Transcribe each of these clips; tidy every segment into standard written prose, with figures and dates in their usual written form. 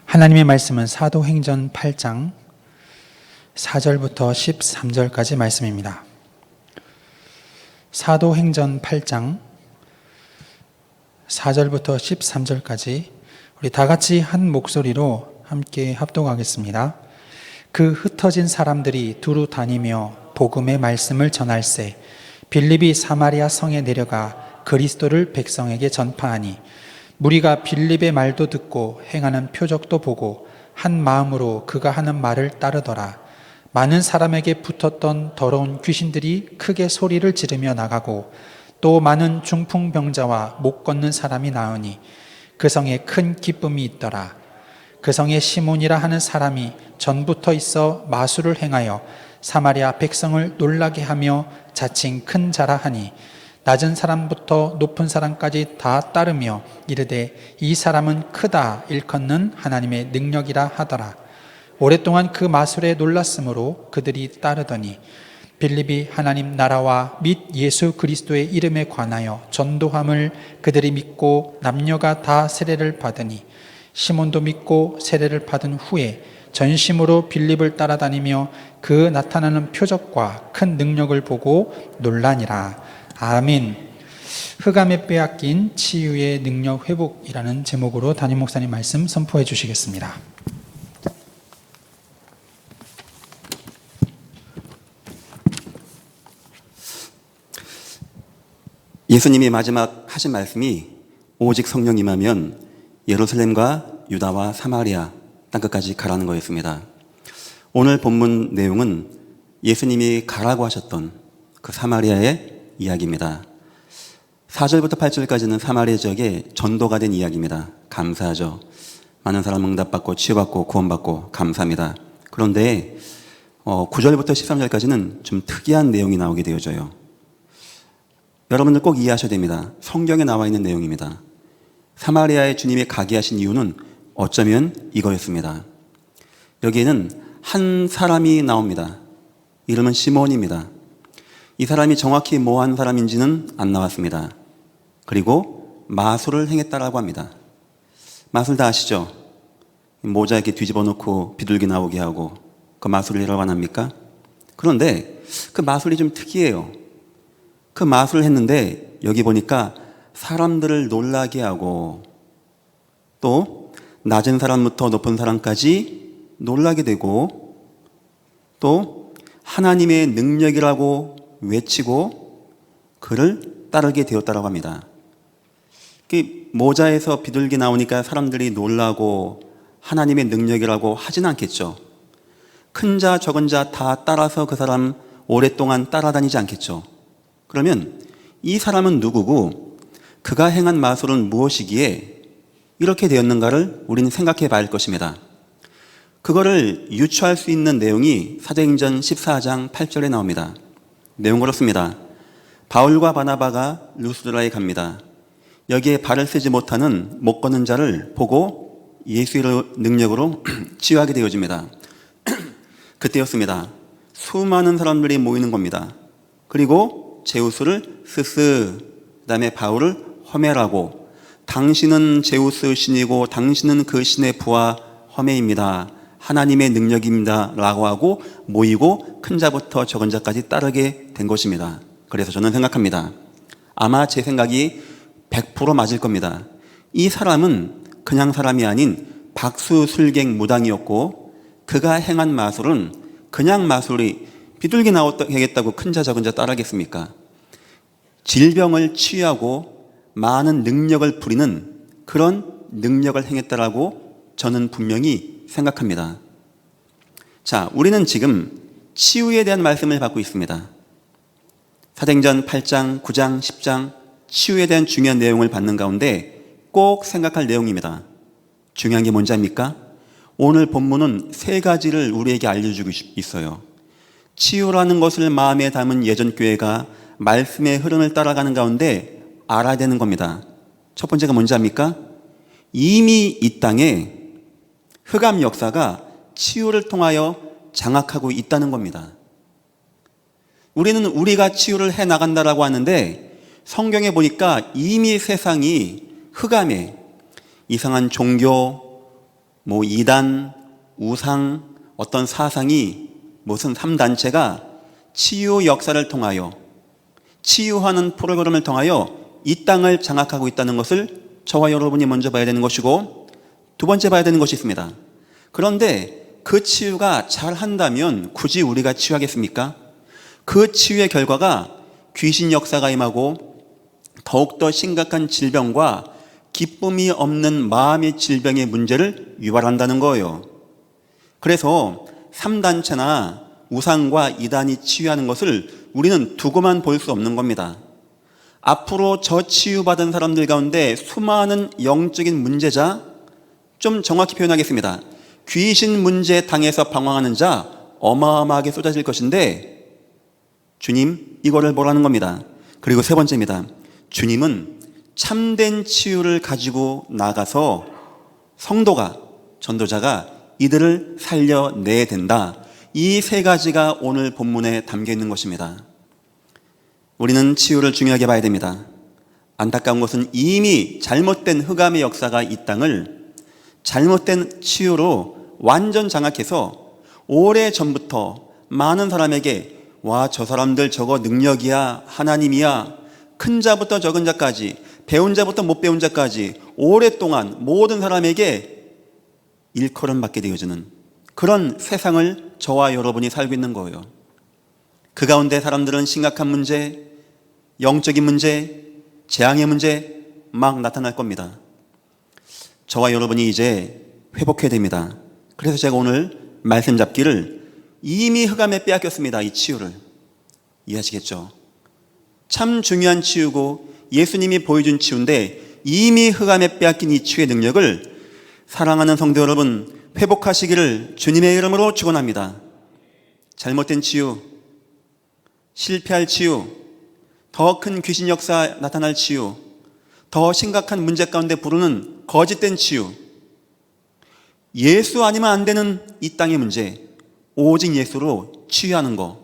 하나님의 말씀은 사도행전 8장 4절부터 13절까지 말씀입니다. 사도행전 8장 4절부터 13절까지 우리 다 같이 한 목소리로 함께 합독하겠습니다. 그 흩어진 사람들이 두루 다니며 복음의 말씀을 전할세 빌립이 사마리아 성에 내려가 그리스도를 백성에게 전파하니 무리가 빌립의 말도 듣고 행하는 표적도 보고 한 마음으로 그가 하는 말을 따르더라. 많은 사람에게 붙었던 더러운 귀신들이 크게 소리를 지르며 나가고 또 많은 중풍병자와 못 걷는 사람이 나으니 그 성에 큰 기쁨이 있더라. 그 성에 시몬이라 하는 사람이 전부터 있어 마술을 행하여 사마리아 백성을 놀라게 하며 자칭 큰 자라 하니 낮은 사람부터 높은 사람까지 다 따르며 이르되 이 사람은 크다 일컫는 하나님의 능력이라 하더라. 오랫동안 그 마술에 놀랐으므로 그들이 따르더니 빌립이 하나님 나라와 및 예수 그리스도의 이름에 관하여 전도함을 그들이 믿고 남녀가 다 세례를 받으니 시몬도 믿고 세례를 받은 후에 전심으로 빌립을 따라다니며 그 나타나는 표적과 큰 능력을 보고 놀라니라. 아멘. 흑암에 빼앗긴 치유의 능력 회복이라는 제목으로 담임 목사님 말씀 선포해 주시겠습니다. 예수님이 마지막 하신 말씀이 오직 성령 임하면 예루살렘과 유다와 사마리아 땅끝까지 가라는 거였습니다. 오늘 본문 내용은 예수님이 가라고 하셨던 그 사마리아의 이야기입니다. 4절부터 8절까지는 사마리아 지역에 전도가 된 이야기입니다. 감사하죠. 많은 사람 응답받고 치유받고 구원받고 감사합니다. 그런데 9절부터 13절까지는 좀 특이한 내용이 나오게 되어져요. 여러분들 꼭 이해하셔야 됩니다. 성경에 나와 있는 내용입니다. 사마리아에 주님이 가게 하신 이유는 어쩌면 이거였습니다. 여기에는 한 사람이 나옵니다. 이름은 시몬입니다. 이 사람이 정확히 뭐 한 사람인지는 안 나왔습니다. 그리고 마술을 행했다라고 합니다. 마술 다 아시죠? 모자 이렇게 뒤집어 놓고 비둘기 나오게 하고 그 마술이라고 안 합니까? 그런데 그 마술이 좀 특이해요. 그 마술을 했는데 여기 보니까 사람들을 놀라게 하고 또 낮은 사람부터 높은 사람까지 놀라게 되고 또 하나님의 능력이라고 외치고 그를 따르게 되었다고 합니다. 모자에서 비둘기 나오니까 사람들이 놀라고 하나님의 능력이라고 하진 않겠죠. 큰 자 적은 자 다 따라서 그 사람 오랫동안 따라다니지 않겠죠. 그러면 이 사람은 누구고 그가 행한 마술은 무엇이기에 이렇게 되었는가를 우리는 생각해 봐야 할 것입니다. 그거를 유추할 수 있는 내용이 사도행전 14장 8절에 나옵니다. 내용 그렇습니다. 바울과 바나바가 루스드라에 갑니다. 여기에 발을 쓰지 못하는 못 걷는 자를 보고 예수의 능력으로 치유하게 되어집니다. 그때였습니다. 수많은 사람들이 모이는 겁니다. 그리고 제우스를 스스, 그 다음에 바울을 허메라고 당신은 제우스 신이고 당신은 그 신의 부하 허메입니다. 하나님의 능력입니다 라고 하고 모이고 큰 자부터 적은 자까지 따르게 된 것입니다. 그래서 저는 생각합니다. 아마 제 생각이 100% 맞을 겁니다. 이 사람은 그냥 사람이 아닌 박수술객 무당이었고 그가 행한 마술은 그냥 마술이 비둘기 나오겠다고 큰 자 적은 자 따르겠습니까? 질병을 치유하고 많은 능력을 부리는 그런 능력을 행했다라고 저는 분명히 생각합니다. 자, 우리는 지금 치유에 대한 말씀을 받고 있습니다. 사도행전 8장, 9장, 10장 치유에 대한 중요한 내용을 받는 가운데 꼭 생각할 내용입니다. 중요한 게 뭔지 압니까? 오늘 본문은 세 가지를 우리에게 알려주고 있어요. 치유라는 것을 마음에 담은 예전교회가 말씀의 흐름을 따라가는 가운데 알아야 되는 겁니다. 첫 번째가 뭔지 압니까? 이미 이 땅에 흑암 역사가 치유를 통하여 장악하고 있다는 겁니다. 우리는 우리가 치유를 해 나간다라고 하는데 성경에 보니까 이미 세상이 흑암에 이상한 종교, 뭐 이단, 우상, 어떤 사상이 무슨 3단체가 치유 역사를 통하여 치유하는 프로그램을 통하여 이 땅을 장악하고 있다는 것을 저와 여러분이 먼저 봐야 되는 것이고, 두 번째 봐야 되는 것이 있습니다. 그런데 그 치유가 잘 한다면 굳이 우리가 치유하겠습니까? 그 치유의 결과가 귀신 역사가 임하고 더욱더 심각한 질병과 기쁨이 없는 마음의 질병의 문제를 유발한다는 거예요. 그래서 3단체나 우상과 이단이 치유하는 것을 우리는 두고만 볼 수 없는 겁니다. 앞으로 저 치유받은 사람들 가운데 수많은 영적인 문제자, 좀 정확히 표현하겠습니다. 귀신 문제 당해서 방황하는 자 어마어마하게 쏟아질 것인데, 주님 이거를 뭐라는 겁니다. 그리고 세 번째입니다. 주님은 참된 치유를 가지고 나가서 성도가, 전도자가 이들을 살려내야 된다. 이 세 가지가 오늘 본문에 담겨 있는 것입니다. 우리는 치유를 중요하게 봐야 됩니다. 안타까운 것은 이미 잘못된 흑암의 역사가 이 땅을 잘못된 치유로 완전 장악해서 오래전부터 많은 사람에게 와, 저 사람들 저거 능력이야, 하나님이야, 큰 자부터 적은 자까지, 배운 자부터 못 배운 자까지 오랫동안 모든 사람에게 일컬음 받게 되어지는 그런 세상을 저와 여러분이 살고 있는 거예요. 그 가운데 사람들은 심각한 문제, 영적인 문제, 재앙의 문제 막 나타날 겁니다. 저와 여러분이 이제 회복해야 됩니다. 그래서 제가 오늘 말씀 잡기를 이미 흑암에 빼앗겼습니다. 이 치유를. 이해하시겠죠? 참 중요한 치유고 예수님이 보여준 치유인데 이미 흑암에 빼앗긴 이 치유의 능력을 사랑하는 성도 여러분 회복하시기를 주님의 이름으로 축원합니다. 잘못된 치유, 실패할 치유, 더 큰 귀신 역사 나타날 치유, 더 심각한 문제 가운데 부르는 거짓된 치유, 예수 아니면 안 되는 이 땅의 문제, 오직 예수로 치유하는 거,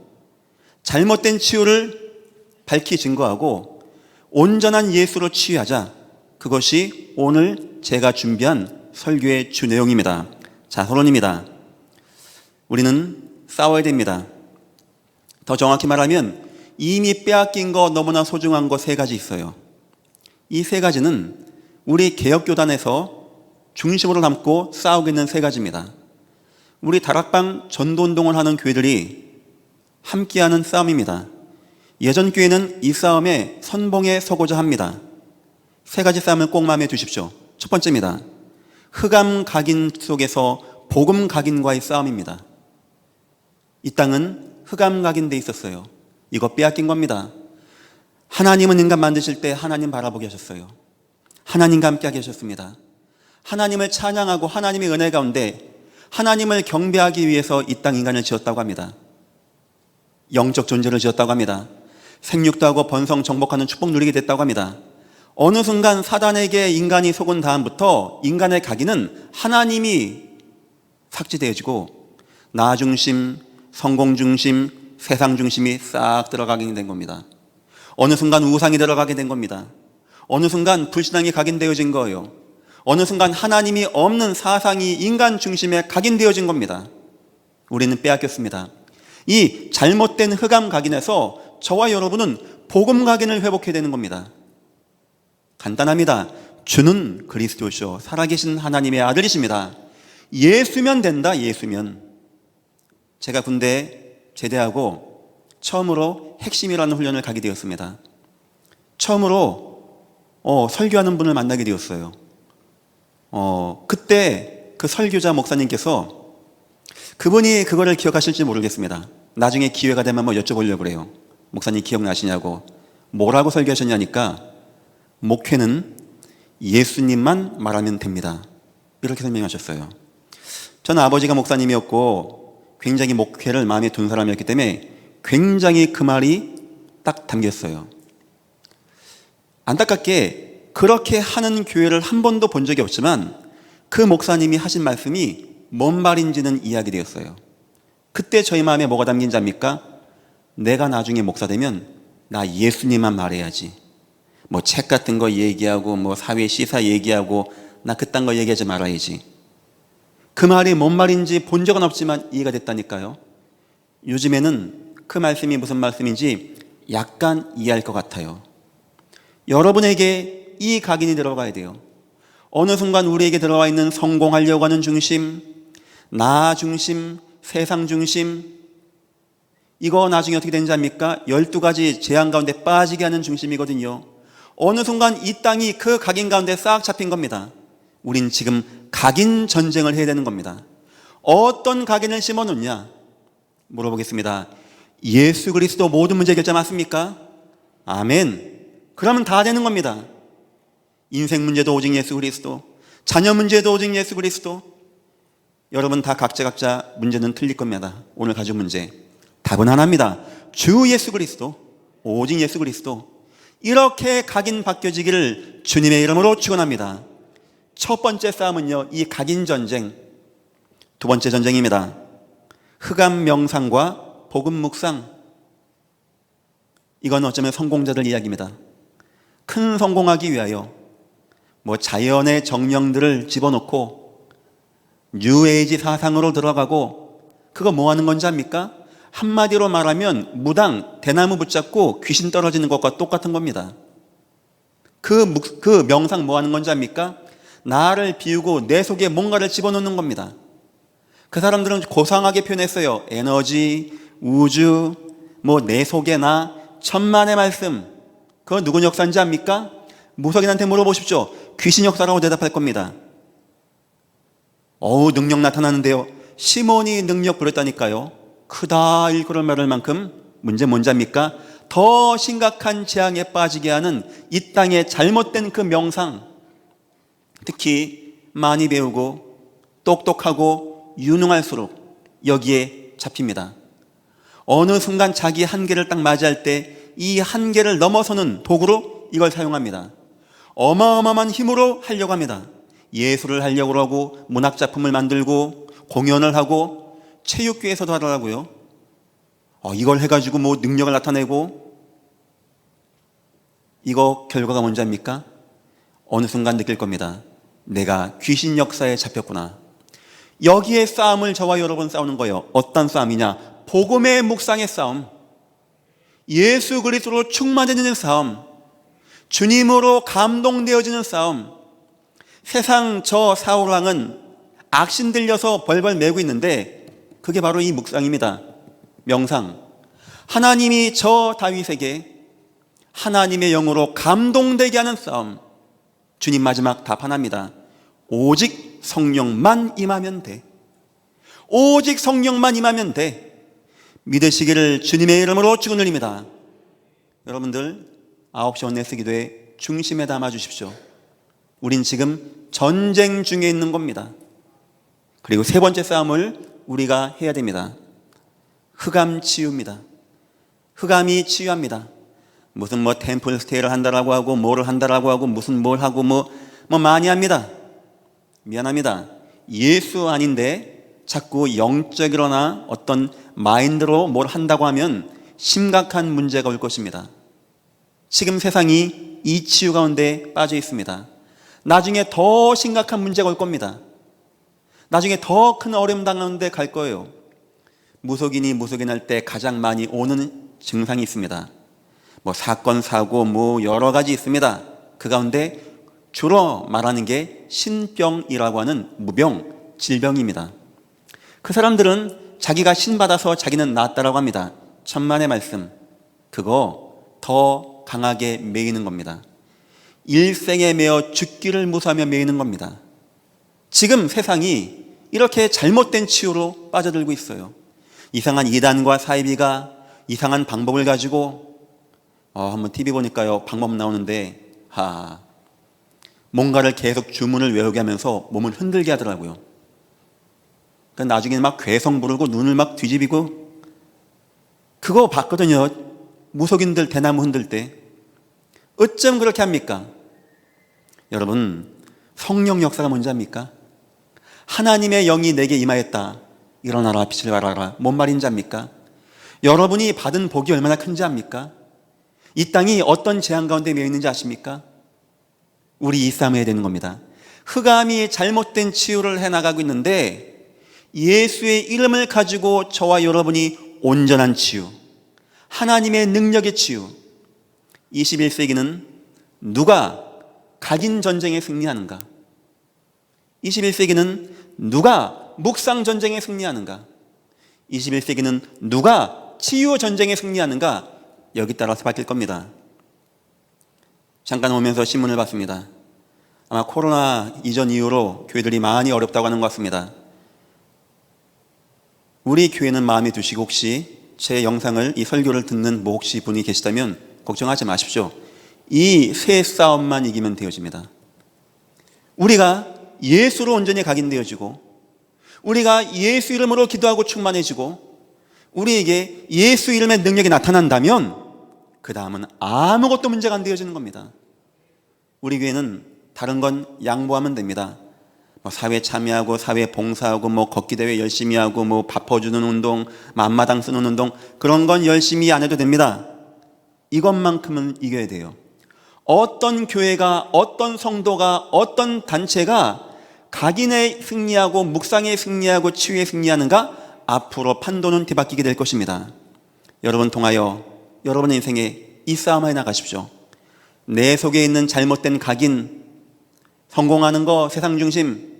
잘못된 치유를 밝히 증거하고 온전한 예수로 치유하자. 그것이 오늘 제가 준비한 설교의 주 내용입니다. 자, 서론입니다. 우리는 싸워야 됩니다. 더 정확히 말하면 이미 빼앗긴 거, 너무나 소중한 거 세 가지 있어요. 이 세 가지는 우리 개혁교단에서 중심으로 담고 싸우고 있는 세 가지입니다. 우리 다락방 전도운동을 하는 교회들이 함께하는 싸움입니다. 예전 교회는 이 싸움에 선봉에 서고자 합니다. 세 가지 싸움을 꼭 마음에 두십시오. 첫 번째입니다. 흑암 각인 속에서 복음 각인과의 싸움입니다. 이 땅은 흑암 각인돼 있었어요. 이거 빼앗긴 겁니다. 하나님은 인간 만드실 때 하나님 바라보게 하셨어요. 하나님과 함께하게 하셨습니다. 하나님을 찬양하고 하나님의 은혜 가운데 하나님을 경배하기 위해서 이 땅 인간을 지었다고 합니다. 영적 존재를 지었다고 합니다. 생육도 하고 번성 정복하는 축복 누리게 됐다고 합니다. 어느 순간 사단에게 인간이 속은 다음부터 인간의 각인은 하나님이 삭제되어지고 나 중심, 성공 중심, 세상 중심이 싹 들어가게 된 겁니다. 어느 순간 우상이 들어가게 된 겁니다. 어느 순간 불신앙이 각인되어진 거예요. 어느 순간 하나님이 없는 사상이 인간 중심에 각인되어진 겁니다. 우리는 빼앗겼습니다. 이 잘못된 흑암 각인에서 저와 여러분은 복음 각인을 회복해야 되는 겁니다. 간단합니다. 주는 그리스도시요 살아계신 하나님의 아들이십니다. 예수면 된다. 예수면. 제가 군대에 제대하고 처음으로 핵심이라는 훈련을 가게 되었습니다. 처음으로 설교하는 분을 만나게 되었어요. 그때 그 설교자 목사님께서 그분이 그거를 기억하실지 모르겠습니다. 나중에 기회가 되면 한번 여쭤보려고 그래요. 목사님 기억나시냐고. 뭐라고 설교하셨냐니까 목회는 예수님만 말하면 됩니다. 이렇게 설명하셨어요. 저는 아버지가 목사님이었고 굉장히 목회를 마음에 둔 사람이었기 때문에 굉장히 그 말이 딱 담겼어요. 안타깝게 그렇게 하는 교회를 한 번도 본 적이 없지만 그 목사님이 하신 말씀이 뭔 말인지는 이해하게 되었어요. 그때 저희 마음에 뭐가 담긴지 압니까? 내가 나중에 목사 되면 나 예수님만 말해야지. 뭐 책 같은 거 얘기하고 뭐 사회 시사 얘기하고 나 그딴 거 얘기하지 말아야지. 그 말이 뭔 말인지 본 적은 없지만 이해가 됐다니까요. 요즘에는 그 말씀이 무슨 말씀인지 약간 이해할 것 같아요. 여러분에게 이 각인이 들어가야 돼요. 어느 순간 우리에게 들어와 있는 성공하려고 하는 중심, 나 중심, 세상 중심, 이거 나중에 어떻게 되는지 압니까? 12가지 재앙 가운데 빠지게 하는 중심이거든요. 어느 순간 이 땅이 그 각인 가운데 싹 잡힌 겁니다. 우린 지금 각인 전쟁을 해야 되는 겁니다. 어떤 각인을 심어놓냐? 물어보겠습니다. 예수 그리스도 모든 문제 해결자 맞습니까? 아멘. 그러면 다 되는 겁니다. 인생 문제도 오직 예수 그리스도, 자녀 문제도 오직 예수 그리스도. 여러분 다 각자 문제는 틀릴 겁니다. 오늘 가진 문제 답은 하나입니다. 주 예수 그리스도, 오직 예수 그리스도. 이렇게 각인 바뀌어지기를 주님의 이름으로 축원합니다. 첫 번째 싸움은요, 이 각인 전쟁. 두 번째 전쟁입니다. 흑암 명상과 복음 묵상. 이건 어쩌면 성공자들 이야기입니다. 큰 성공하기 위하여 자연의 정령들을 집어넣고 뉴에이지 사상으로 들어가고, 그거 뭐 하는 건지 압니까? 한마디로 말하면 무당 대나무 붙잡고 귀신 떨어지는 것과 똑같은 겁니다. 그 명상 뭐 하는 건지 압니까? 나를 비우고 내 속에 뭔가를 집어넣는 겁니다. 그 사람들은 고상하게 표현했어요. 에너지, 우주, 내 속에 나, 천만의 말씀. 그거 누구 역사인지 압니까? 무속인한테 물어보십시오. 귀신 역사라고 대답할 겁니다. 능력 나타나는데요. 시몬이 능력 부렸다니까요. 크다 일컬을 말할 만큼. 문제 뭔지 압니까? 더 심각한 재앙에 빠지게 하는 이 땅의 잘못된 그 명상, 특히 많이 배우고 똑똑하고 유능할수록 여기에 잡힙니다. 어느 순간 자기 한계를 딱 맞이할 때 이 한계를 넘어서는 도구로 이걸 사용합니다. 어마어마한 힘으로 하려고 합니다. 예술을 하려고 하고 문학작품을 만들고 공연을 하고 체육계에서도 하더라고요. 이걸 해가지고 능력을 나타내고, 이거 결과가 뭔지 압니까? 어느 순간 느낄 겁니다. 내가 귀신 역사에 잡혔구나. 여기에 싸움을 저와 여러분 싸우는 거예요. 어떤 싸움이냐? 복음의 묵상의 싸움, 예수 그리스도로 충만해지는 싸움, 주님으로 감동되어지는 싸움. 세상 저 사울왕은 악신 들려서 벌벌 매고 있는데 그게 바로 이 묵상입니다. 명상. 하나님이 저 다윗에게 하나님의 영으로 감동되게 하는 싸움. 주님 마지막 답 하나입니다. 오직 성령만 임하면 돼. 오직 성령만 임하면 돼. 믿으시기를 주님의 이름으로 축원드립니다. 여러분들 9시 원네스 기도의 중심에 담아 주십시오. 우린 지금 전쟁 중에 있는 겁니다. 그리고 세 번째 싸움을 우리가 해야 됩니다. 흑암 치유입니다. 흑암이 치유합니다. 무슨 템플 스테이를 한다라고 하고 뭐를 한다라고 하고 무슨 뭘 하고 많이 합니다. 미안합니다. 예수 아닌데 자꾸 영적이거나 어떤 마인드로 뭘 한다고 하면 심각한 문제가 올 것입니다. 지금 세상이 이 치유 가운데 빠져 있습니다. 나중에 더 심각한 문제가 올 겁니다. 나중에 더 큰 어려움 당하는데 갈 거예요. 무속인이 무속인할 때 가장 많이 오는 증상이 있습니다. 사건, 사고, 여러 가지 있습니다. 그 가운데 주로 말하는 게 신병이라고 하는 무병, 질병입니다. 그 사람들은 자기가 신받아서 자기는 낫다라고 합니다. 천만의 말씀. 그거 더 강하게 매이는 겁니다. 일생에 매어 죽기를 무사하며 매이는 겁니다. 지금 세상이 이렇게 잘못된 치유로 빠져들고 있어요. 이상한 이단과 사이비가 이상한 방법을 가지고 한번 TV 보니까요, 방법 나오는데 뭔가를 계속 주문을 외우게 하면서 몸을 흔들게 하더라고요. 그러니까 나중에 막 괴성 부르고 눈을 막 뒤집이고, 그거 봤거든요. 무속인들 대나무 흔들 때. 어쩜 그렇게 합니까? 여러분, 성령 역사가 뭔지 압니까? 하나님의 영이 내게 임하였다. 일어나라, 빛을 발하라. 뭔 말인지 압니까? 여러분이 받은 복이 얼마나 큰지 압니까? 이 땅이 어떤 재앙 가운데 매여 있는지 아십니까? 우리 이 싸움 해야 되는 겁니다. 흑암이 잘못된 치유를 해나가고 있는데 예수의 이름을 가지고 저와 여러분이 온전한 치유, 하나님의 능력의 치유. 21세기는 누가 각인 전쟁에 승리하는가? 21세기는 누가 묵상 전쟁에 승리하는가? 21세기는 누가 치유 전쟁에 승리하는가? 여기 따라서 바뀔 겁니다. 잠깐 오면서 신문을 봤습니다. 아마 코로나 이전 이후로 교회들이 많이 어렵다고 하는 것 같습니다. 우리 교회는 마음에 두시고 혹시 제 영상을, 이 설교를 듣는 뭐 혹시 분이 계시다면 걱정하지 마십시오. 이 세 싸움만 이기면 되어집니다. 우리가 예수로 온전히 각인되어지고, 우리가 예수 이름으로 기도하고 충만해지고, 우리에게 예수 이름의 능력이 나타난다면 그 다음은 아무것도 문제가 안 되어지는 겁니다. 우리 교회는 다른 건 양보하면 됩니다. 사회 참여하고, 사회 봉사하고, 걷기 대회 열심히 하고, 밥 퍼주는 운동, 앞마당 쓰는 운동, 그런 건 열심히 안 해도 됩니다. 이것만큼은 이겨야 돼요. 어떤 교회가, 어떤 성도가, 어떤 단체가 각인에 승리하고, 묵상에 승리하고, 치유에 승리하는가? 앞으로 판도는 뒤바뀌게 될 것입니다. 여러분 통하여 여러분의 인생에 이 싸움에 나가십시오. 내 속에 있는 잘못된 각인, 성공하는 거, 세상 중심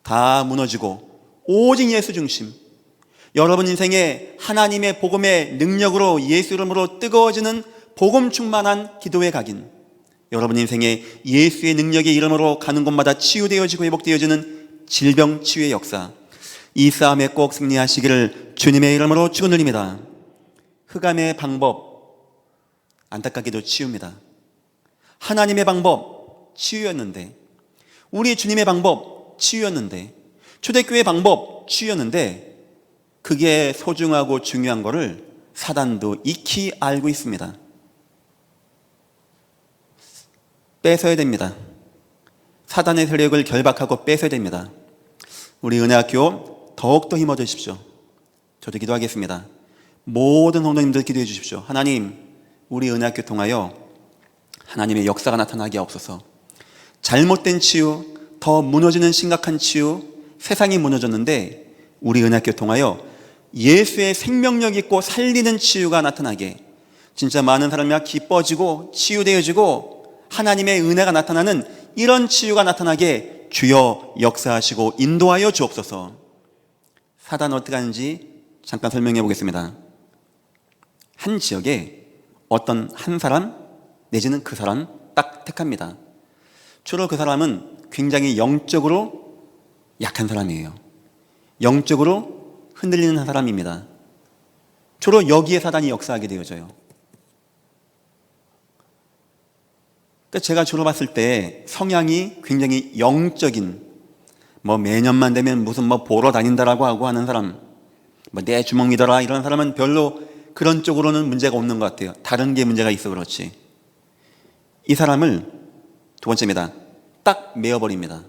다 무너지고 오직 예수 중심, 여러분 인생에 하나님의 복음의 능력으로, 예수 이름으로 뜨거워지는 복음 충만한 기도의 각인, 여러분 인생에 예수의 능력의 이름으로 가는 곳마다 치유되어지고 회복되어지는 질병 치유의 역사, 이 싸움에 꼭 승리하시기를 주님의 이름으로 축원드립니다. 흑암의 방법, 안타깝게도 치유입니다. 하나님의 방법, 치유였는데, 우리 주님의 방법, 치유였는데, 초대교회의 방법, 치유였는데, 그게 소중하고 중요한 거를 사단도 익히 알고 있습니다. 뺏어야 됩니다. 사단의 세력을 결박하고 뺏어야 됩니다. 우리 은혜학교 더욱더 힘 얻으십시오. 저도 기도하겠습니다. 모든 성도님들 기도해 주십시오. 하나님, 우리 은혜학교 통하여 하나님의 역사가 나타나게 하옵소서. 잘못된 치유, 더 무너지는 심각한 치유, 세상이 무너졌는데 우리 은혜학교 통하여 예수의 생명력 있고 살리는 치유가 나타나게, 진짜 많은 사람이 기뻐지고 치유되어지고 하나님의 은혜가 나타나는 이런 치유가 나타나게 주여 역사하시고 인도하여 주옵소서. 사단 어떻게 하는지 잠깐 설명해 보겠습니다. 한 지역에 어떤 한 사람 내지는 그 사람 딱 택합니다. 주로 그 사람은 굉장히 영적으로 약한 사람이에요. 영적으로 흔들리는 사람입니다. 주로 여기에 사단이 역사하게 되어져요. 그러니까 제가 주로 봤을 때 성향이 굉장히 영적인, 매년만 되면 무슨 보러 다닌다라고 하고 하는 사람, 내 주먹 믿어라 이런 사람은 별로 그런 쪽으로는 문제가 없는 것 같아요. 다른 게 문제가 있어 그렇지. 이 사람을 두 번째입니다. 딱 메어버립니다.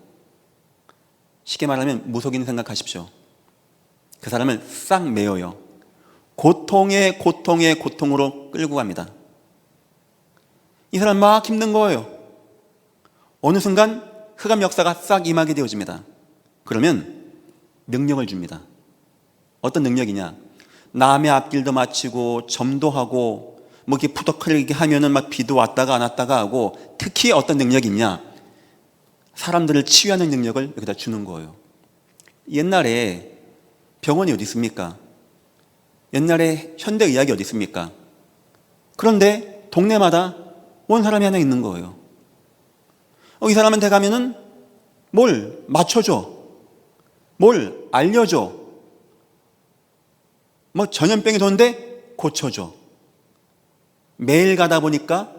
쉽게 말하면 무속인 생각하십시오. 그 사람을 싹 메어요. 고통의 고통으로 끌고 갑니다. 이 사람 막 힘든 거예요. 어느 순간 흑암 역사가 싹 임하게 되어집니다. 그러면 능력을 줍니다. 어떤 능력이냐? 남의 앞길도 마치고 점도 하고 이렇게 푸덕거리게 하면은 막 비도 왔다가 안 왔다가 하고, 특히 어떤 능력이 있냐? 사람들을 치유하는 능력을 여기다 주는 거예요. 옛날에 병원이 어디 있습니까? 옛날에 현대의학이 어디 있습니까? 그런데 동네마다 온 사람이 하나 있는 거예요. 이 사람한테 가면은 뭘 맞춰줘, 뭘 알려줘, 전염병이 도는데 고쳐줘. 매일 가다 보니까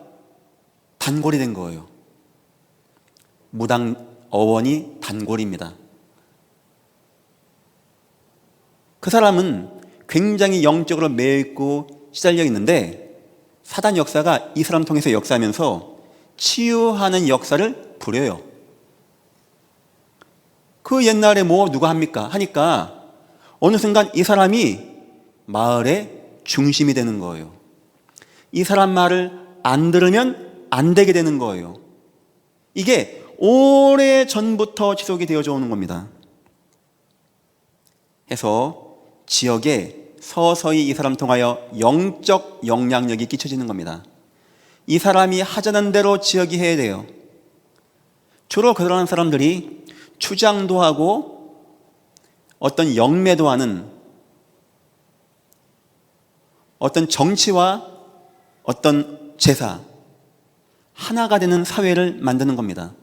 단골이 된 거예요. 무당 어원이 단골입니다. 그 사람은 굉장히 영적으로 매여있고 시달려 있는데 사단 역사가 이 사람 통해서 역사하면서 치유하는 역사를 부려요. 그 옛날에 누가 합니까? 하니까 어느 순간 이 사람이 마을의 중심이 되는 거예요. 이 사람 말을 안 들으면 안 되게 되는 거예요. 이게 오래 전부터 지속이 되어져 오는 겁니다. 해서 지역에 서서히 이 사람 통하여 영적 영향력이 끼쳐지는 겁니다. 이 사람이 하자는 대로 지역이 해야 돼요. 주로 그러한 사람들이 추장도 하고 어떤 영매도 하는 어떤 정치와 어떤 제사, 하나가 되는 사회를 만드는 겁니다.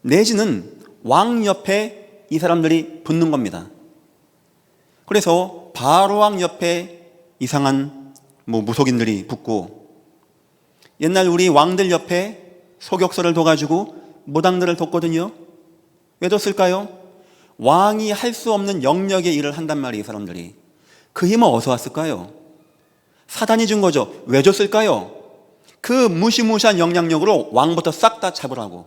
내지는 왕 옆에 이 사람들이 붙는 겁니다. 그래서 바로왕 옆에 이상한 무속인들이 붙고, 옛날 우리 왕들 옆에 소격서를 둬가지고 무당들을 뒀거든요. 왜 뒀을까요? 왕이 할 수 없는 영역의 일을 한단 말이에요, 이 사람들이. 그 힘은 어디서 왔을까요? 사단이 준 거죠. 왜 줬을까요? 그 무시무시한 영향력으로 왕부터 싹 다 잡으라고.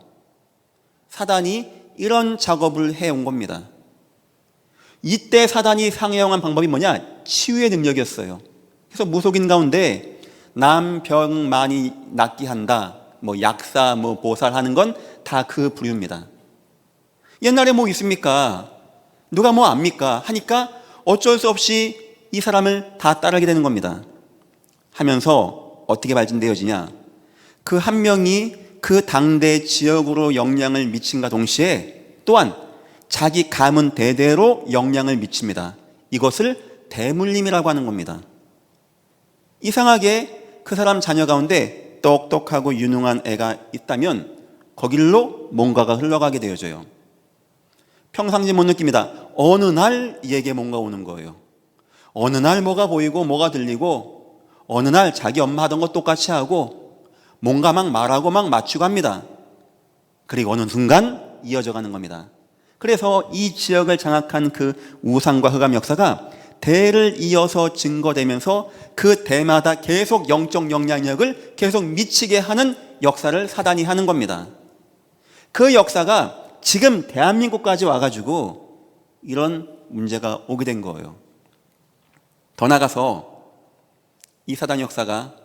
사단이 이런 작업을 해온 겁니다. 이때 사단이 사용한 방법이 뭐냐? 치유의 능력이었어요. 그래서 무속인 가운데 남 병 많이 낫게 한다, 약사, 보살 하는 건 다 그 부류입니다. 옛날에 있습니까? 누가 압니까? 하니까 어쩔 수 없이 이 사람을 다 따르게 되는 겁니다. 하면서 어떻게 발전되어지냐? 그 한 명이 그 당대 지역으로 영향을 미친과 동시에 또한 자기 가문 대대로 영향을 미칩니다. 이것을 대물림이라고 하는 겁니다. 이상하게 그 사람 자녀 가운데 똑똑하고 유능한 애가 있다면 거길로 뭔가가 흘러가게 되어져요. 평상시 못 느낍니다. 어느 날 얘에게 뭔가 오는 거예요. 어느 날 뭐가 보이고 뭐가 들리고, 어느 날 자기 엄마 하던 거 똑같이 하고 뭔가 막 말하고 막 맞추고 합니다. 그리고 어느 순간 이어져 가는 겁니다. 그래서 이 지역을 장악한 그 우상과 흑암 역사가 대를 이어서 증거되면서 그 대마다 계속 영적 영향력을 계속 미치게 하는 역사를 사단이 하는 겁니다. 그 역사가 지금 대한민국까지 와가지고 이런 문제가 오게 된 거예요. 더 나가서 이 사단 역사가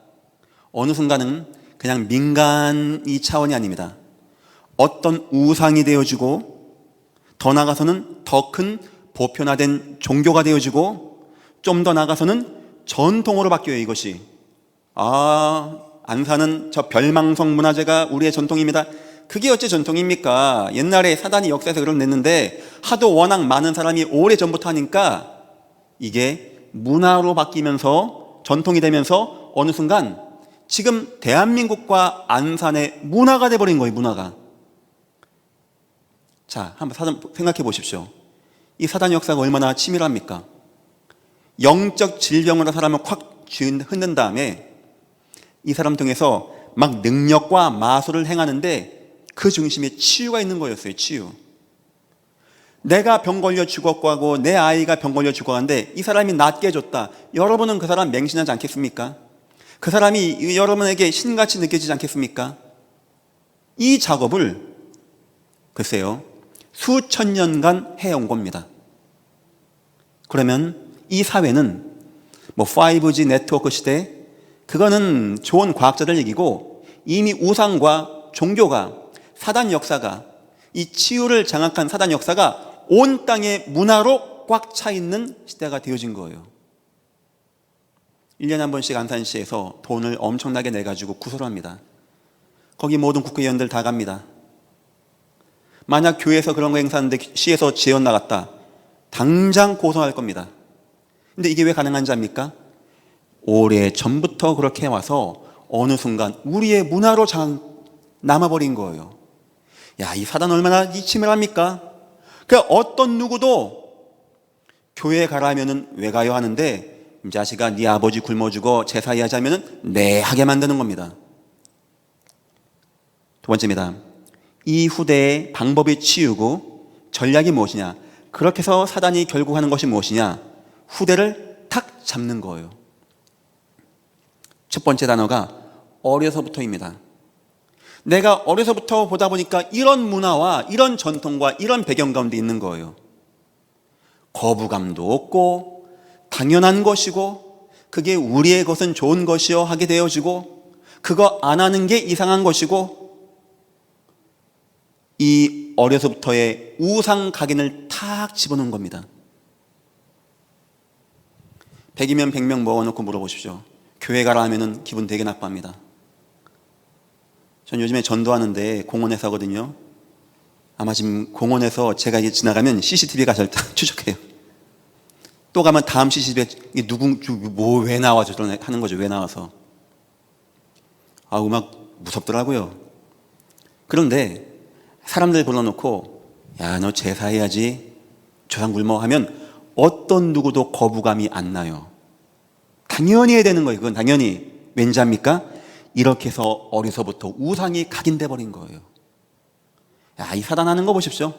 어느 순간은 그냥 민간이 차원이 아닙니다. 어떤 우상이 되어지고, 더 나가서는 더 큰 보편화된 종교가 되어지고, 좀 더 나가서는 전통으로 바뀌어요. 이것이 안사는 저 별망성 문화재가 우리의 전통입니다. 그게 어째 전통입니까? 옛날에 사단이 역사에서 그걸 냈는데 하도 워낙 많은 사람이 오래전부터 하니까 이게 문화로 바뀌면서 전통이 되면서 어느 순간 지금 대한민국과 안산의 문화가 돼버린 거예요. 문화가. 자, 한번 생각해 보십시오. 이 사단 역사가 얼마나 치밀합니까? 영적 질병으로 사람을 확 흔든 다음에 이 사람 통해서 막 능력과 마술을 행하는데 그 중심에 치유가 있는 거였어요. 치유. 내가 병 걸려 죽었고 하고 내 아이가 병 걸려 죽어가는데 이 사람이 낫게 해줬다. 여러분은 그 사람 맹신하지 않겠습니까? 그 사람이 여러분에게 신같이 느껴지지 않겠습니까? 이 작업을 글쎄요, 수천 년간 해온 겁니다. 그러면 이 사회는 5G 네트워크 시대, 그거는 좋은 과학자들 얘기고, 이미 우상과 종교가, 사단 역사가, 이 치유를 장악한 사단 역사가 온 땅의 문화로 꽉 차 있는 시대가 되어진 거예요. 1년에 한 번씩 안산시에서 돈을 엄청나게 내가지고 구설을 합니다. 거기 모든 국회의원들 다 갑니다. 만약 교회에서 그런 거 행사하는데 시에서 지원 나갔다, 당장 고소할 겁니다. 근데 이게 왜 가능한지 압니까? 오래 전부터 그렇게 해와서 어느 순간 우리의 문화로 남아버린 거예요. 야, 이 사단 얼마나 치밀합니까? 그러니까 어떤 누구도 교회에 가라 하면은 왜 가요 하는데, 이 자식아 네 아버지 굶어 죽어 제사이 하자면은 네 하게 만드는 겁니다. 두 번째입니다. 이 후대의 방법이 치유고 전략이 무엇이냐? 그렇게 해서 사단이 결국 하는 것이 무엇이냐? 후대를 탁 잡는 거예요. 첫 번째 단어가 어려서부터입니다. 내가 어려서부터 보다 보니까 이런 문화와 이런 전통과 이런 배경 가운데 있는 거예요. 거부감도 없고 당연한 것이고, 그게 우리의 것은 좋은 것이요 하게 되어지고, 그거 안 하는 게 이상한 것이고, 이 어려서부터의 우상 각인을 탁 집어넣은 겁니다. 100이면 100명 모아놓고 물어보십시오. 교회 가라 하면은 기분 되게 나빠합니다. 전 요즘에 전도하는데 공원에서 하거든요. 아마 지금 공원에서 제가 이제 지나가면 CCTV가 절 추적해요. 또 가면 다음 CCTV에 왜 나와 저런 하는 거죠. 왜 나와서. 음악 무섭더라고요. 그런데 사람들 불러놓고 야, 너 제사해야지, 조상 굶어 하면 어떤 누구도 거부감이 안 나요. 당연히 해야 되는 거예요. 그건 당연히. 왠지 합니까? 이렇게 해서 어려서부터 우상이 각인돼 버린 거예요. 야, 이 사단 하는 거 보십시오.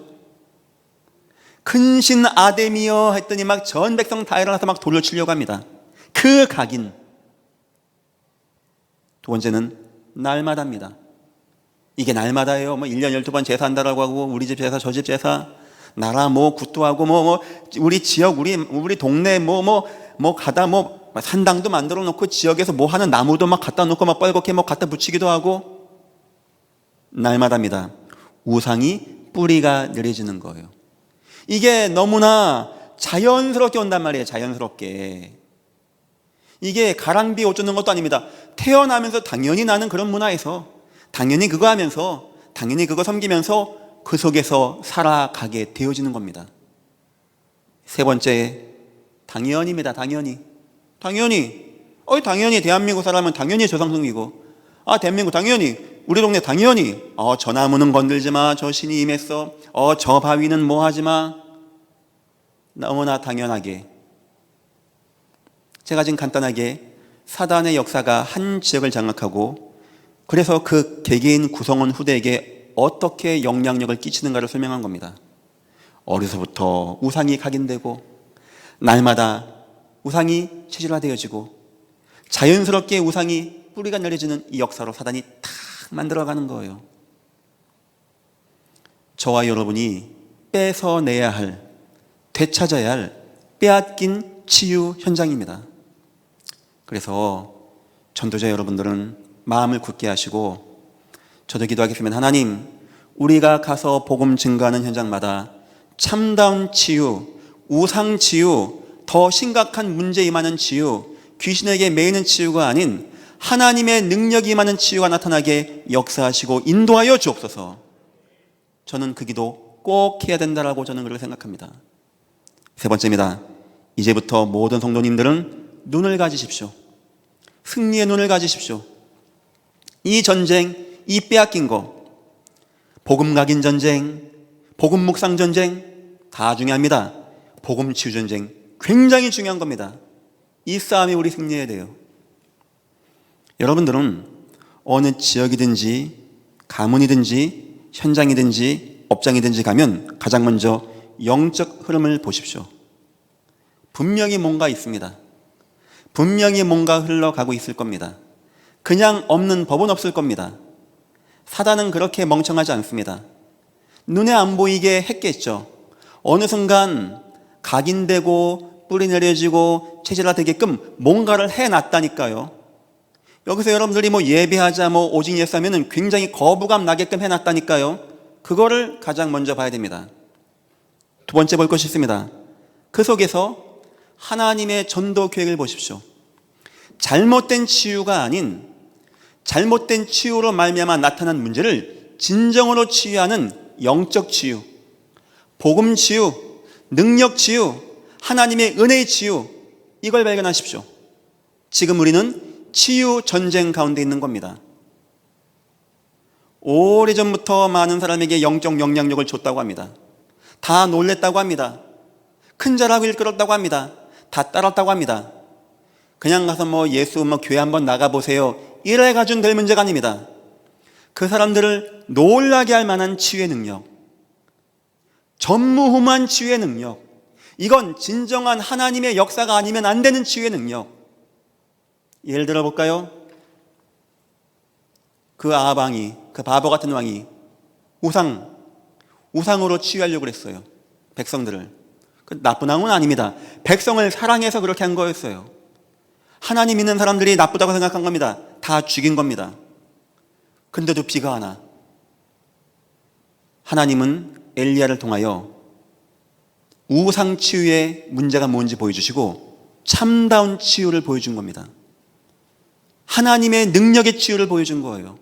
큰신 아데미여 했더니 막 전 백성 다 일어나서 막 돌려 치려고 합니다. 그 각인. 두 번째는 날마다입니다. 이게 날마다예요. 1년 12번 제사한다라고 하고, 우리 집 제사, 저 집 제사, 나라 굿도하고, 우리 지역, 우리 동네 가다 산당도 만들어 놓고, 지역에서 하는 나무도 막 갖다 놓고, 막 뻘겋게 갖다 붙이기도 하고, 날마다입니다. 우상이 뿌리가 내려지는 거예요. 이게 너무나 자연스럽게 온단 말이에요. 자연스럽게. 이게 가랑비에 옷 젖는 것도 아닙니다. 태어나면서 당연히 나는 그런 문화에서, 당연히 그거 하면서, 당연히 그거 섬기면서 그 속에서 살아가게 되어지는 겁니다. 세 번째, 당연입니다. 당연히 대한민국 사람은 당연히 조상 섬기고, 대한민국 당연히, 우리 동네 당연히, 저 나무는 건들지 마, 저 신이 임했어, 저 바위는 뭐 하지 마. 너무나 당연하게. 제가 지금 간단하게 사단의 역사가 한 지역을 장악하고, 그래서 그 개개인 구성원 후대에게 어떻게 영향력을 끼치는가를 설명한 겁니다. 어려서부터 우상이 각인되고, 날마다 우상이 체질화되어지고, 자연스럽게 우상이 뿌리가 내려지는 이 역사로 사단이 탁 만들어가는 거예요. 저와 여러분이 뺏어내야 할, 되찾아야 할 빼앗긴 치유 현장입니다. 그래서 전도자 여러분들은 마음을 굳게 하시고, 저도 기도하겠습니다. 하나님, 우리가 가서 복음 증거하는 현장마다 참다운 치유, 우상 치유, 더 심각한 문제 임하는 치유, 귀신에게 매이는 치유가 아닌 하나님의 능력이 임하는 치유가 나타나게 역사하시고 인도하여 주옵소서. 저는 그 기도 꼭 해야 된다라고 저는 그렇게 생각합니다. 세 번째입니다. 이제부터 모든 성도님들은 눈을 가지십시오. 승리의 눈을 가지십시오. 이 전쟁, 이 빼앗긴 거, 복음 각인 전쟁, 복음 묵상 전쟁 다 중요합니다. 복음 치유 전쟁 굉장히 중요한 겁니다. 이 싸움에 우리 승리해야 돼요. 여러분들은 어느 지역이든지 가문이든지 현장이든지 업장이든지 가면 가장 먼저 영적 흐름을 보십시오. 분명히 뭔가 있습니다. 분명히 뭔가 흘러가고 있을 겁니다. 그냥 없는 법은 없을 겁니다. 사단은 그렇게 멍청하지 않습니다. 눈에 안 보이게 했겠죠. 어느 순간 각인되고 뿌리 내려지고 체질화되게끔 뭔가를 해놨다니까요. 여기서 여러분들이 예배하자, 오직 예수 하면은 굉장히 거부감 나게끔 해놨다니까요. 그거를 가장 먼저 봐야 됩니다. 두 번째 볼 것이 있습니다. 그 속에서 하나님의 전도 계획을 보십시오. 잘못된 치유가 아닌 잘못된 치유로 말미암아 나타난 문제를 진정으로 치유하는 영적 치유, 복음 치유, 능력 치유, 하나님의 은혜의 치유, 이걸 발견하십시오. 지금 우리는 치유 전쟁 가운데 있는 겁니다. 오래전부터 많은 사람에게 영적 영향력을 줬다고 합니다. 다 놀랬다고 합니다. 큰 자라고 일컬었다고 합니다. 다 따랐다고 합니다. 그냥 가서 예수 교회 한번 나가보세요, 이래가지고는 될 문제가 아닙니다. 그 사람들을 놀라게 할 만한 치유의 능력, 전무후무한 치유의 능력, 이건 진정한 하나님의 역사가 아니면 안 되는 치유의 능력. 예를 들어 볼까요? 그 아합왕이, 그 바보 같은 왕이 우상으로 치유하려고 했어요. 백성들을. 그 나쁜 왕은 아닙니다. 백성을 사랑해서 그렇게 한 거였어요. 하나님 믿는 사람들이 나쁘다고 생각한 겁니다. 다 죽인 겁니다. 근데도 비가 안 와. 하나님은 엘리야를 통하여 우상 치유의 문제가 뭔지 보여주시고 참다운 치유를 보여준 겁니다. 하나님의 능력의 치유를 보여준 거예요.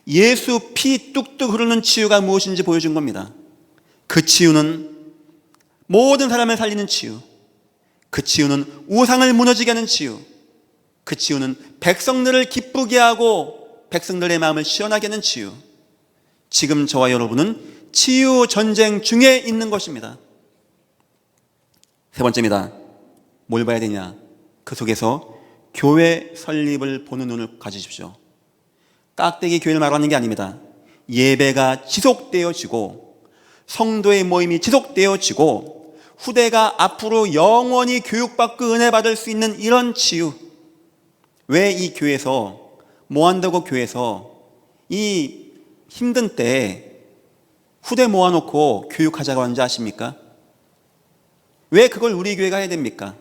예수 피 뚝뚝 흐르는 치유가 무엇인지 보여준 겁니다. 그 치유는 모든 사람을 살리는 치유, 그 치유는 우상을 무너지게 하는 치유, 그 치유는 백성들을 기쁘게 하고 백성들의 마음을 시원하게 하는 치유. 지금 저와 여러분은 치유 전쟁 중에 있는 것입니다. 세 번째입니다. 뭘 봐야 되냐? 그 속에서 교회 설립을 보는 눈을 가지십시오. 깍대기 교회를 말하는 게 아닙니다. 예배가 지속되어지고 성도의 모임이 지속되어지고 후대가 앞으로 영원히 교육받고 은혜 받을 수 있는 이런 치유. 왜 이 교회에서 뭐 한다고 교회에서 이 힘든 때에 후대 모아놓고 교육하자고 하는지 아십니까? 왜 그걸 우리 교회가 해야 됩니까?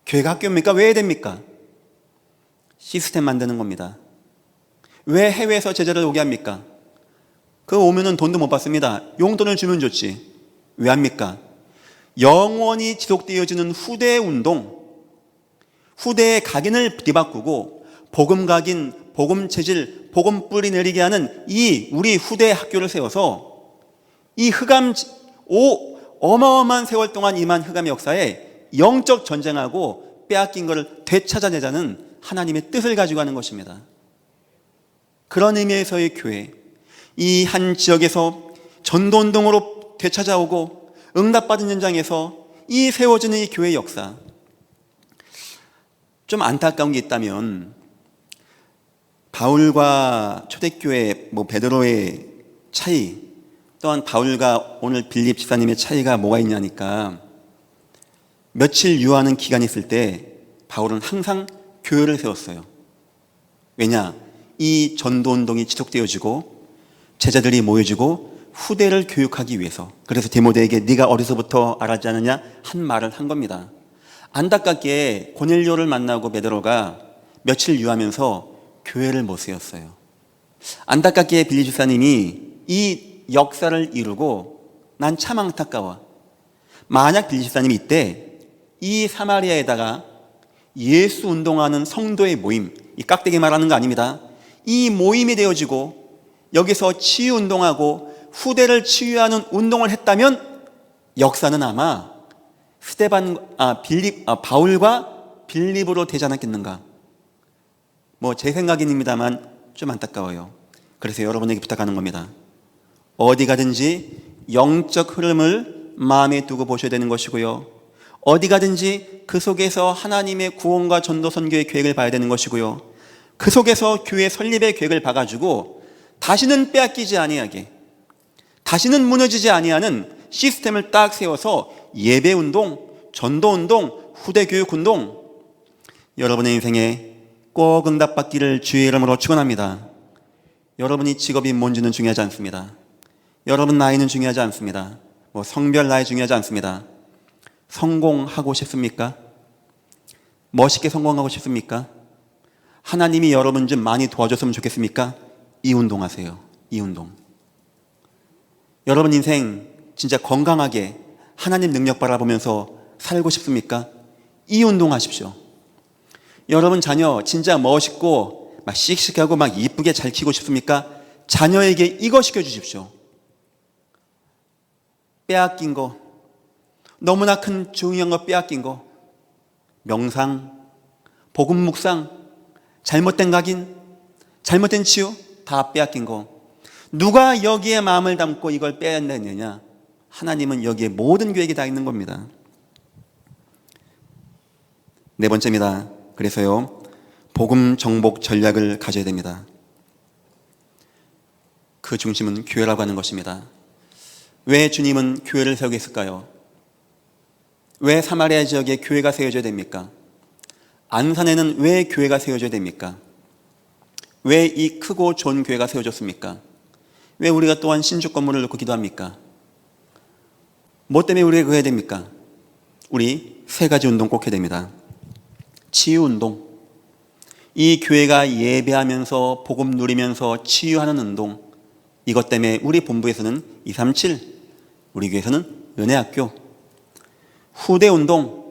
교회가 학교입니까? 왜 해야 됩니까? 시스템 만드는 겁니다. 왜 해외에서 제자를 오게 합니까? 그거 오면은 돈도 못 받습니다. 용돈을 주면 좋지. 왜 합니까? 영원히 지속되어지는 후대 운동, 후대의 각인을 뒤바꾸고 복음 각인, 복음 체질, 복음 뿌리 내리게 하는 이 우리 후대 학교를 세워서 이 흑암, 어마어마한 세월 동안 임한 흑암의 역사에 영적 전쟁하고 빼앗긴 것을 되찾아내자는 하나님의 뜻을 가지고 하는 것입니다. 그런 의미에서의 교회, 이 한 지역에서 전도운동으로 되찾아오고 응답받은 현장에서 이 세워지는 이 교회의 역사. 좀 안타까운 게 있다면 바울과 초대교회 베드로의 차이, 또한 바울과 오늘 빌립 집사님의 차이가 뭐가 있냐니까, 며칠 유하는 기간이 있을 때 바울은 항상 교회를 세웠어요. 왜냐? 이 전도운동이 지속되어지고 제자들이 모여지고 후대를 교육하기 위해서. 그래서 디모데에게 네가 어려서부터 알았지 않느냐 한 말을 한 겁니다. 안타깝게 고넬료를 만나고 베드로가 며칠 유하면서 교회를 못 세웠어요. 안타깝게 빌립 집사님이 이 역사를 이루고 난 참 안타까워. 만약 빌립 집사님이 이때 이 사마리아에다가 예수 운동하는 성도의 모임, 이 깍대기 말하는 거 아닙니다. 이 모임이 되어지고 여기서 치유 운동하고 후대를 치유하는 운동을 했다면 역사는 아마 바울과 빌립으로 되지 않았겠는가. 제 생각입니다만 좀 안타까워요. 그래서 여러분에게 부탁하는 겁니다. 어디 가든지 영적 흐름을 마음에 두고 보셔야 되는 것이고요. 어디 가든지 그 속에서 하나님의 구원과 전도 선교의 계획을 봐야 되는 것이고요. 그 속에서 교회 설립의 계획을 봐가지고 다시는 빼앗기지 아니하게, 다시는 무너지지 아니하는 시스템을 딱 세워서 예배운동, 전도운동, 후대교육운동, 여러분의 인생에 꼭 응답받기를 주의 이름으로 축원합니다. 여러분이 직업이 뭔지는 중요하지 않습니다. 여러분 나이는 중요하지 않습니다. 성별 나이 중요하지 않습니다. 성공하고 싶습니까? 멋있게 성공하고 싶습니까? 하나님이 여러분 좀 많이 도와줬으면 좋겠습니까? 이 운동하세요. 이 운동. 여러분 인생 진짜 건강하게 하나님 능력 바라보면서 살고 싶습니까? 이 운동하십시오. 여러분 자녀 진짜 멋있고 막 씩씩하고 막 이쁘게 잘 키우고 싶습니까? 자녀에게 이거 시켜주십시오. 빼앗긴 거, 너무나 큰 중요한 거 빼앗긴 거, 명상, 복음 묵상, 잘못된 각인, 잘못된 치유 다 빼앗긴 거. 누가 여기에 마음을 담고 이걸 빼앗느냐? 하나님은 여기에 모든 계획이 다 있는 겁니다. 네 번째입니다. 그래서요, 복음 정복 전략을 가져야 됩니다. 그 중심은 교회라고 하는 것입니다. 왜 주님은 교회를 세우게 했을까요? 왜 사마리아 지역에 교회가 세워져야 됩니까? 안산에는 왜 교회가 세워져야 됩니까? 왜 이 크고 좋은 교회가 세워졌습니까? 왜 우리가 또한 신축 건물을 놓고 기도합니까? 뭐 때문에 우리가 그거 해야 됩니까? 우리 세 가지 운동 꼭 해야 됩니다. 치유운동, 이 교회가 예배하면서 복음 누리면서 치유하는 운동, 이것 때문에 우리 본부에서는 237, 우리 교회에서는 은혜학교, 후대운동,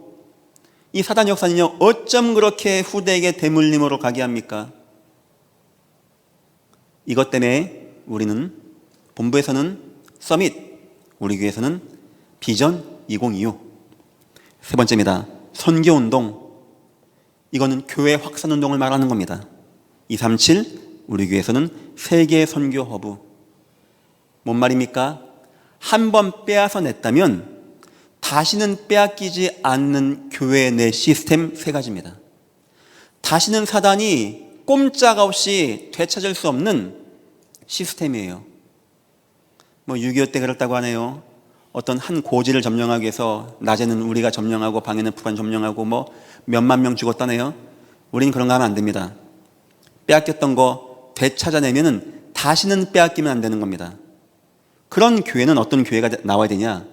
이 사단 역사는요, 어쩜 그렇게 후대에게 대물림으로 가게 합니까? 이것 때문에 우리는 본부에서는 서밋, 우리 교회에서는 비전 2025. 세 번째입니다. 선교운동. 이거는 교회 확산운동을 말하는 겁니다. 237, 우리 교회에서는 세계 선교 허브. 뭔 말입니까? 한 번 빼앗아 냈다면 다시는 빼앗기지 않는 교회 내 시스템 세 가지입니다. 다시는 사단이 꼼짝없이 되찾을 수 없는 시스템이에요. 6.25 때 그랬다고 하네요. 어떤 한 고지를 점령하기 위해서 낮에는 우리가 점령하고 밤에는 북한 점령하고 몇만 명 죽었다네요. 우리는 그런 거 하면 안 됩니다. 빼앗겼던 거 되찾아내면은 다시는 빼앗기면 안 되는 겁니다. 그런 교회는 어떤 교회가 나와야 되냐?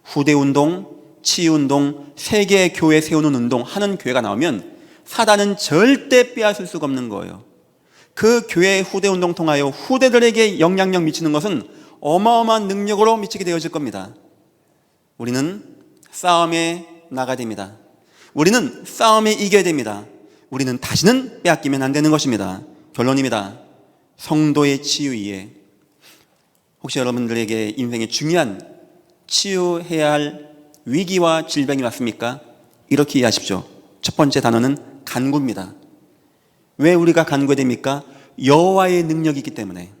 후대운동, 치유운동, 세계 교회 세우는 운동 하는 교회가 나오면 사단은 절대 빼앗을 수가 없는 거예요. 그 교회의 후대운동 통하여 후대들에게 영향력 미치는 것은 어마어마한 능력으로 미치게 되어질 겁니다. 우리는 싸움에 나가야 됩니다. 우리는 싸움에 이겨야 됩니다. 우리는 다시는 빼앗기면 안 되는 것입니다. 결론입니다. 성도의 치유 이해. 혹시 여러분들에게 인생에 중요한 치유해야 할 위기와 질병이 왔습니까? 이렇게 이해하십시오. 첫 번째 단어는 간구입니다. 왜 우리가 간구해야 됩니까? 여호와의 능력이 있기 때문에.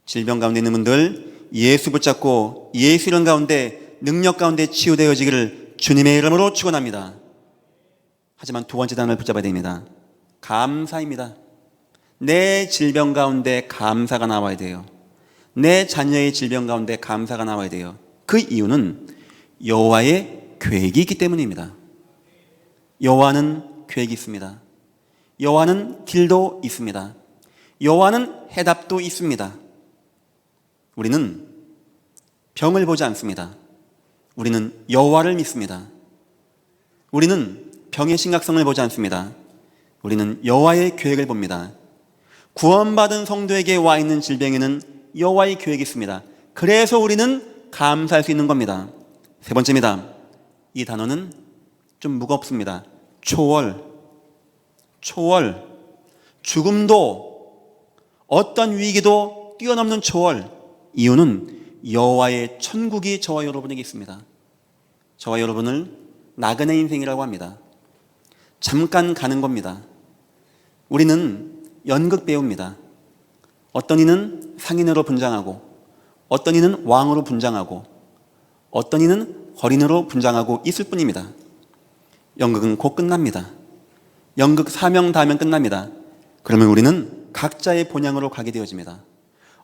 질병 가운데 있는 분들 예수 붙잡고 예수 이름 가운데 능력 가운데 치유되어지기를 주님의 이름으로 축원합니다. 하지만 두 번째 단어를 붙잡아야 됩니다. 감사입니다. 내 질병 가운데 감사가 나와야 돼요. 내 자녀의 질병 가운데 감사가 나와야 돼요. 그 이유는 여호와의 계획이 있기 때문입니다. 여호와는 계획이 있습니다. 여호와는 길도 있습니다. 여호와는 해답도 있습니다. 우리는 병을 보지 않습니다. 우리는 여호와를 믿습니다. 우리는 병의 심각성을 보지 않습니다. 우리는 여호와의 계획을 봅니다. 구원받은 성도에게 와 있는 질병에는 여호와의 계획이 있습니다. 그래서 우리는 감사할 수 있는 겁니다. 세 번째입니다. 이 단어는 좀 무겁습니다. 초월. 죽음도 어떤 위기도 뛰어넘는 초월. 이유는 여호와의 천국이 저와 여러분에게 있습니다. 저와 여러분을 나그네 인생이라고 합니다. 잠깐 가는 겁니다. 우리는 연극 배우입니다. 어떤 이는 상인으로 분장하고, 어떤 이는 왕으로 분장하고, 어떤 이는 거린으로 분장하고 있을 뿐입니다. 연극은 곧 끝납니다. 연극 사명다하면 끝납니다. 그러면 우리는 각자의 본향으로 가게 되어집니다.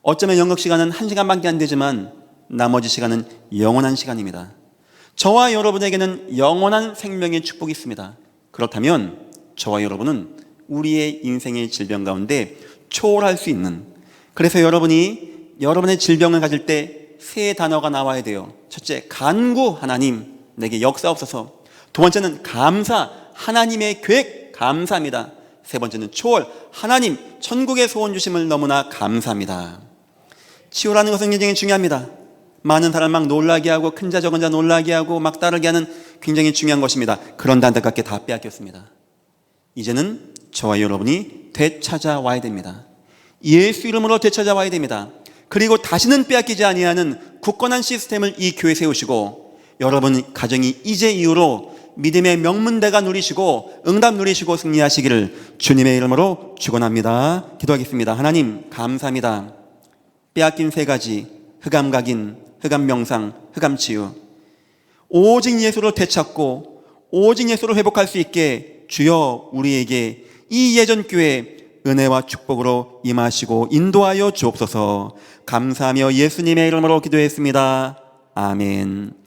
어쩌면 연극 시간은 1시간밖에 안 되지만 나머지 시간은 영원한 시간입니다. 저와 여러분에게는 영원한 생명의 축복이 있습니다. 그렇다면 저와 여러분은 우리의 인생의 질병 가운데 초월할 수 있는, 그래서 여러분이 여러분의 질병을 가질 때 세 단어가 나와야 돼요. 첫째, 간구, 하나님 내게 역사옵소서. 두 번째는 감사, 하나님의 계획 감사합니다. 세 번째는 초월, 하나님 천국의 소원 주심을 너무나 감사합니다. 치유라는 것은 굉장히 중요합니다. 많은 사람 막 놀라게 하고 큰 자 적은 자 놀라게 하고 막 따르게 하는 굉장히 중요한 것입니다. 그런데 안타깝게 다 빼앗겼습니다. 이제는 저와 여러분이 되찾아와야 됩니다. 예수 이름으로 되찾아와야 됩니다. 그리고 다시는 빼앗기지 아니하는 굳건한 시스템을 이 교회에 세우시고, 여러분 가정이 이제 이후로 믿음의 명문대가 누리시고 응답 누리시고 승리하시기를 주님의 이름으로 축원합니다. 기도하겠습니다. 하나님 감사합니다. 빼앗긴 세 가지, 흑암각인, 흑암명상, 흑암치유, 오직 예수로 되찾고 오직 예수로 회복할 수 있게 주여 우리에게 이 예전교회 은혜와 축복으로 임하시고 인도하여 주옵소서. 감사하며 예수님의 이름으로 기도했습니다. 아멘.